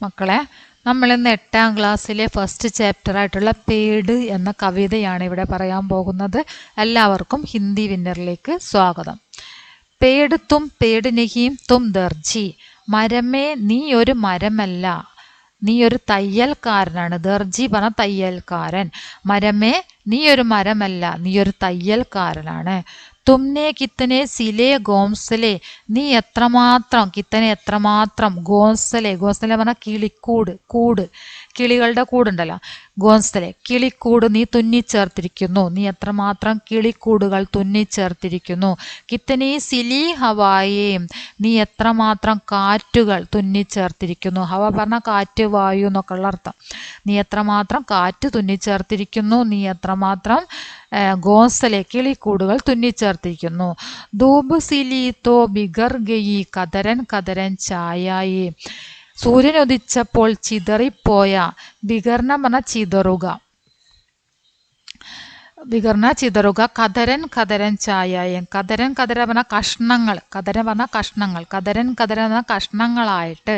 മക്കളെ, നമ്മളിന്ന് 8ാം ക്ലാസ്സിലെ ഫസ്റ്റ് ചാപ്റ്ററായിട്ടുള്ള പേട് എന്ന കവിതയാണ് ഇവിടെ പറയാൻ പോകുന്നത്. എല്ലാവർക്കും ഹിന്ദി വിന്നറിലേക്ക് സ്വാഗതം. പേട് തും പേട് നഹീം തും ദർജി, മരമേ നീ ഒരു മരമല്ല, നീ ഒരു തയ്യൽക്കാരനാണ്. ദർജി പറഞ്ഞ തയ്യൽക്കാരൻ. മരമേ നീ ഒരു മരമല്ല, നീ ഒരു തയ്യൽക്കാരനാണ്. തുമ്നെ കിത്തനെ സിലെ ഗോംസലെ, നീ എത്രമാത്രം, കിത്തനെ എത്രമാത്രം, ഗോംസലെ, ഗോംസലെ പറഞ്ഞാൽ കിളിക്കൂട്, കൂട്, കിളികളുടെ കൂടുണ്ടല്ലോ, ഗോംസലെ കിളിക്കൂട് നീ തുന്നിച്ചേർത്തിരിക്കുന്നു, നീ എത്രമാത്രം കിളിക്കൂടുകൾ തുന്നിച്ചേർത്തിരിക്കുന്നു. കിത്തനെ സിലി ഹവായേ, നീ എത്രമാത്രം കാറ്റുകൾ തുന്നിച്ചേർത്തിരിക്കുന്നു. ഹവ പറഞ്ഞ കാറ്റ്, വായു എന്നൊക്കെ ഉള്ള അർത്ഥം. നീ എത്രമാത്രം കാറ്റ് തുന്നിച്ചേർത്തിരിക്കുന്നു, നീ എത്രമാത്രം ഗോംസലെ കിളിക്കൂടുകൾ തുന്നിച്ചേർത്തിരിക്കുന്നു. ധൂബ് സിലി തോ ബിഗർ ഗയി, കതരൻ കതരൻ ചായായി, സൂര്യൻ ഉദിച്ചപ്പോൾ ചിതറിപ്പോയ, ബിഗർന പറഞ്ഞ ചിതറുക, വികർണ ചിതറുക, കതരൻ കതരൻ ചായായം, കതരൻ കതര പറഞ്ഞ കഷ്ണങ്ങൾ, കതരൻ പറഞ്ഞ കഷ്ണങ്ങൾ, കതരൻ കതരൻ എന്ന കഷ്ണങ്ങളായിട്ട്,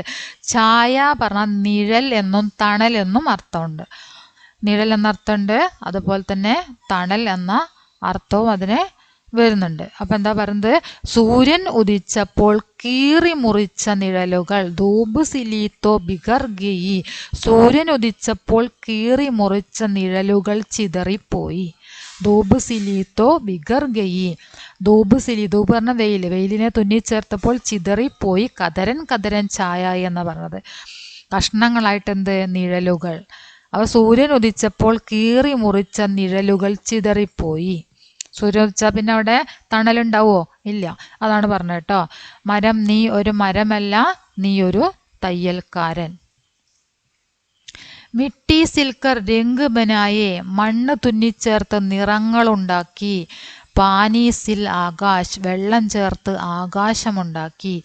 ഛായ പറഞ്ഞ നിഴൽ എന്നും തണൽ എന്നും അർത്ഥമുണ്ട്. നിഴൽ എന്ന അർത്ഥമുണ്ട്, അതുപോലെ തന്നെ തണൽ എന്ന അർത്ഥവും അതിന് വരുന്നുണ്ട്. അപ്പം എന്താ പറയുന്നത്? സൂര്യൻ ഉദിച്ചപ്പോൾ കീറി മുറിച്ച നിഴലുകൾ, ധൂബ് സിലീത്തോ ബിഗർ ഗയി, സൂര്യൻ ഉദിച്ചപ്പോൾ കീറി മുറിച്ച നിഴലുകൾ ചിതറിപ്പോയി. ധൂബ് സിലീത്തോ ബിഗർ ഗയി, ധൂബ് സിലി, ധൂബ് പറഞ്ഞ വെയിൽ, വെയിലിനെ തുന്നിച്ചേർത്തപ്പോൾ ചിതറിപ്പോയി. കതരൻ കതരൻ ഛായ എന്ന് പറഞ്ഞത് കഷ്ണങ്ങളായിട്ട് എന്ത്? നിഴലുകൾ. അവ സൂര്യൻ ഉദിച്ചപ്പോൾ കീറി മുറിച്ച നിഴലുകൾ ചിതറിപ്പോയി. സൂര്യൻ ഉദിച്ചാൽ പിന്നെ അവിടെ തണലുണ്ടാവോ? ഇല്ല. അതാണ് പറഞ്ഞത് കേട്ടോ. മരം നീ ഒരു മരമല്ല, നീ ഒരു തയ്യൽക്കാരൻ. മിട്ടി സിൽക്കർ രംഗ് ബനായെ, മണ്ണ് തുന്നിച്ചേർത്ത് നിറങ്ങളുണ്ടാക്കി. പാനീസിൽ ആകാശ്, വെള്ളം ചേർത്ത് ആകാശമുണ്ടാക്കി.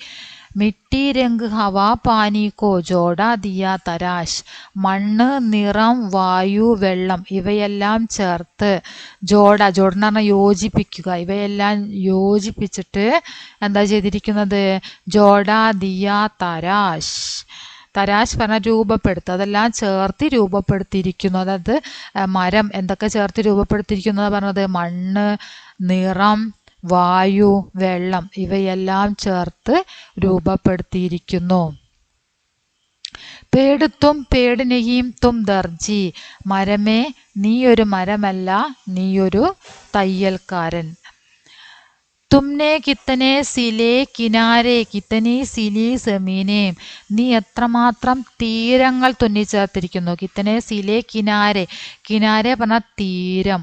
മിട്ടി രംഗ് ഹവാ പാനി കോ ജോഡാ ദിയ തരാശ്, മണ്ണ്, നിറം, വായു, വെള്ളം ഇവയെല്ലാം ചേർത്ത്, ജോഡ, ജോഡ എന്ന് പറഞ്ഞാൽ യോജിപ്പിക്കുക, ഇവയെല്ലാം യോജിപ്പിച്ചിട്ട് എന്താ ചെയ്തിരിക്കുന്നത്? ജോഡാ ദിയ തരാശ്, തരാശ് പറഞ്ഞ രൂപപ്പെടുത്തുക, അതെല്ലാം ചേർത്ത് രൂപപ്പെടുത്തിയിരിക്കുന്നു. അതായത് മരം എന്തൊക്കെ ചേർത്ത് രൂപപ്പെടുത്തിയിരിക്കുന്നത് പറഞ്ഞത്? മണ്ണ്, നിറം, വായു, വെള്ളം ഇവയെല്ലാം ചേർത്ത് രൂപപ്പെടുത്തിയിരിക്കുന്നു. പേട് തും പേട് നഹീം തും ദർജി, മരമേ നീ ഒരു മരമല്ല, നീ ഒരു തയ്യൽക്കാരൻ. തുമ്നെ കിത്തനെ സിലെ കിനാരെ, കിത്തനി സിലി സമീനെ, നീ എത്രമാത്രം തീരങ്ങൾ തുന്നിച്ചേർത്തിരിക്കുന്നു. കിത്തനെ സിലെ കിനാരെ, കിനാരെ പറഞ്ഞാൽ തീരം,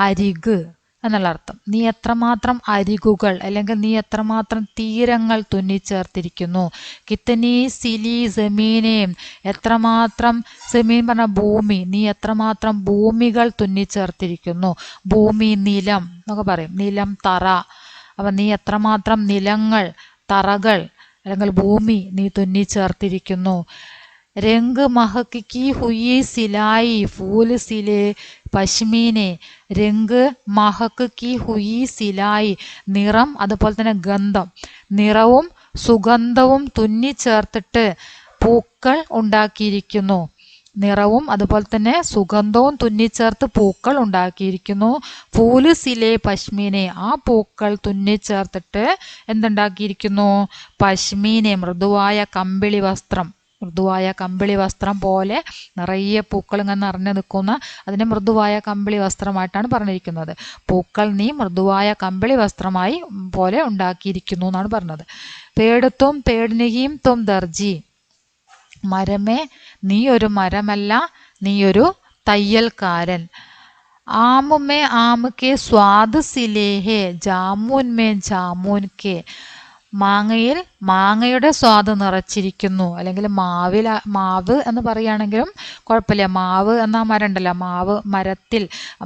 അരിക് എന്നുള്ള അർത്ഥം. നീ എത്രമാത്രം അരികുകൾ അല്ലെങ്കിൽ നീ എത്രമാത്രം തീരങ്ങൾ തുന്നിച്ചേർത്തിരിക്കുന്നു. കിത്തനി സിലി സമീനെ, എത്രമാത്രം, സമീൻ പറഞ്ഞ ഭൂമി, നീ എത്രമാത്രം ഭൂമികൾ തുന്നിച്ചേർത്തിരിക്കുന്നു. ഭൂമി, നിലം എന്നൊക്കെ പറയും, നിലം, തറ. അപ്പം നീ എത്രമാത്രം നിലങ്ങൾ, തറകൾ അല്ലെങ്കിൽ ഭൂമി നീ തുന്നിച്ചേർത്തിരിക്കുന്നു. രംഗ് മഹക്കി ഹുയി സിലായി, ഫൂല് സിലെ പശ്മീനെ, രംഗ് മഹക്കി ഹുയി സിലായി, നിറം അതുപോലെ തന്നെ ഗന്ധം, നിറവും സുഗന്ധവും തുന്നിച്ചേർത്തിട്ട് പൂക്കൾ ഉണ്ടാക്കിയിരിക്കുന്നു. നിറവും അതുപോലെ തന്നെ സുഗന്ധവും തുന്നിച്ചേർത്ത് പൂക്കൾ ഉണ്ടാക്കിയിരിക്കുന്നു. ഫൂല് സിലെ പശ്മീനെ, ആ പൂക്കൾ തുന്നിച്ചേർത്തിട്ട് എന്തുണ്ടാക്കിയിരിക്കുന്നു? പശ്മീനെ, മൃദുവായ കമ്പിളി വസ്ത്രം, മൃദുവായ കമ്പിളി വസ്ത്രം പോലെ നിറയെ പൂക്കൾ ഇങ്ങനെ നിറഞ്ഞു നിൽക്കുന്ന അതിനെ മൃദുവായ കമ്പിളി വസ്ത്രമായിട്ടാണ് പറഞ്ഞിരിക്കുന്നത്. പൂക്കൾ നീ മൃദുവായ കമ്പിളി വസ്ത്രമായി പോലെ ഉണ്ടാക്കിയിരിക്കുന്നു എന്നാണ് പറഞ്ഞത്. പേട് തും പേട് നഹീം തും ദർജി, മരമേ നീ ഒരു മരമല്ല, നീ ഒരു തയ്യൽക്കാരൻ. ആമുമേ ആമ് കെ സ്വാദ് സിലേഹെ, ജാമുൻ മേ ജാമുൻ കെ, മാങ്ങയിൽ മാങ്ങയുടെ സ്വാദ് നിറച്ചിരിക്കുന്നു. അല്ലെങ്കിൽ മാവ് എന്ന് പറയുകയാണെങ്കിലും കുഴപ്പമില്ല. മാവ് എന്ന മരം ഉണ്ടല്ലോ, മാവ് മരത്തിൽ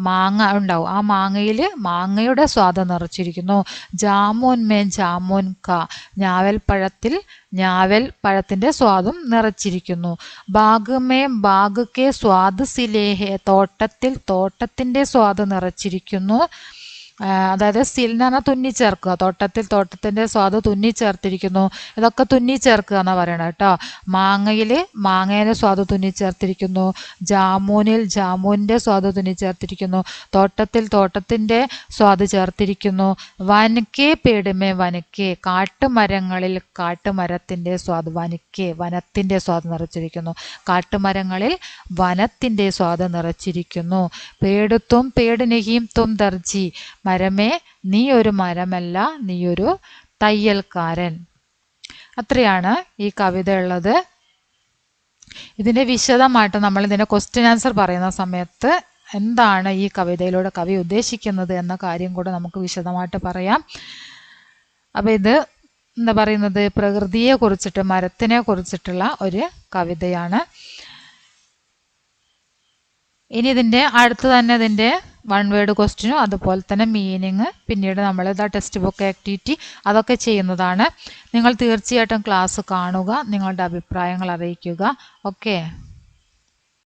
മാങ്ങ ഉണ്ടാവും, ആ മാങ്ങയിൽ മാങ്ങയുടെ സ്വാദ് നിറച്ചിരിക്കുന്നു. ജാമുൻ മേ ജാമുൻ ക, ഞാവൽ പഴത്തിൽ ഞാവൽ പഴത്തിൻ്റെ സ്വാദും നിറച്ചിരിക്കുന്നു. ബാഗ് മേ ബാഗ് കെ സ്വാദ് സിലേഹെ, തോട്ടത്തിൽ തോട്ടത്തിൻ്റെ സ്വാദ് നിറച്ചിരിക്കുന്നു. അതായത് സിൽ എന്ന് പറഞ്ഞാൽ തുന്നിച്ചേർക്കുക. തോട്ടത്തിൻ്റെ സ്വാദ് തുന്നിച്ചേർത്തിരിക്കുന്നു. ഇതൊക്കെ തുന്നിച്ചേർക്കുക എന്നാണ് പറയണത് കേട്ടോ. മാങ്ങയിൽ മാങ്ങേൻ്റെ സ്വാദ് തുന്നിച്ചേർത്തിരിക്കുന്നു. ജാമൂനിൽ ജാമൂനിൻ്റെ സ്വാദ് തുന്നിച്ചേർത്തിരിക്കുന്നു. തോട്ടത്തിൻ്റെ സ്വാദ് ചേർത്തിരിക്കുന്നു. വനക്കെ പേടുമേ വനക്കെ, കാട്ടുമരങ്ങളിൽ കാട്ടുമരത്തിൻ്റെ സ്വാദ്, വനക്കെ വനത്തിൻ്റെ സ്വാദ് നിറച്ചിരിക്കുന്നു. കാട്ടുമരങ്ങളിൽ വനത്തിൻ്റെ സ്വാദ് നിറച്ചിരിക്കുന്നു. പേടുത്തും പേടിനെയും തും ദർജി, മരമേ നീ ഒരു മരമല്ല, നീ ഒരു തയ്യൽക്കാരൻ. അത്രയാണ് ഈ കവിത ഉള്ളത്. ഇതിൻ്റെ വിശദമായിട്ട് നമ്മൾ ഇതിൻ്റെ ക്വസ്റ്റ്യൻ ആൻസർ പറയുന്ന സമയത്ത് എന്താണ് ഈ കവിതയിലൂടെ കവി ഉദ്ദേശിക്കുന്നത് എന്ന കാര്യം കൂടെ നമുക്ക് വിശദമായിട്ട് പറയാം. അപ്പം ഇത് എന്താ പറയുന്നത്, പ്രകൃതിയെ കുറിച്ചിട്ട്, മരത്തിനെ കുറിച്ചിട്ടുള്ള ഒരു കവിതയാണ്. ഇനി ഇതിൻ്റെ അടുത്ത് തന്നെ ഇതിൻ്റെ വൺ വേർഡ് ക്വസ്റ്റ്യനും അതുപോലെ തന്നെ മീനിങ് പിന്നീട് നമ്മൾ ഇതാ ടെക്സ്റ്റ് ബുക്ക് ആക്ടിവിറ്റി അതൊക്കെ ചെയ്യുന്നതാണ്. നിങ്ങൾ തീർച്ചയായിട്ടും ക്ലാസ് കാണുക, നിങ്ങളുടെ അഭിപ്രായങ്ങൾ അറിയിക്കുക. ഓക്കെ.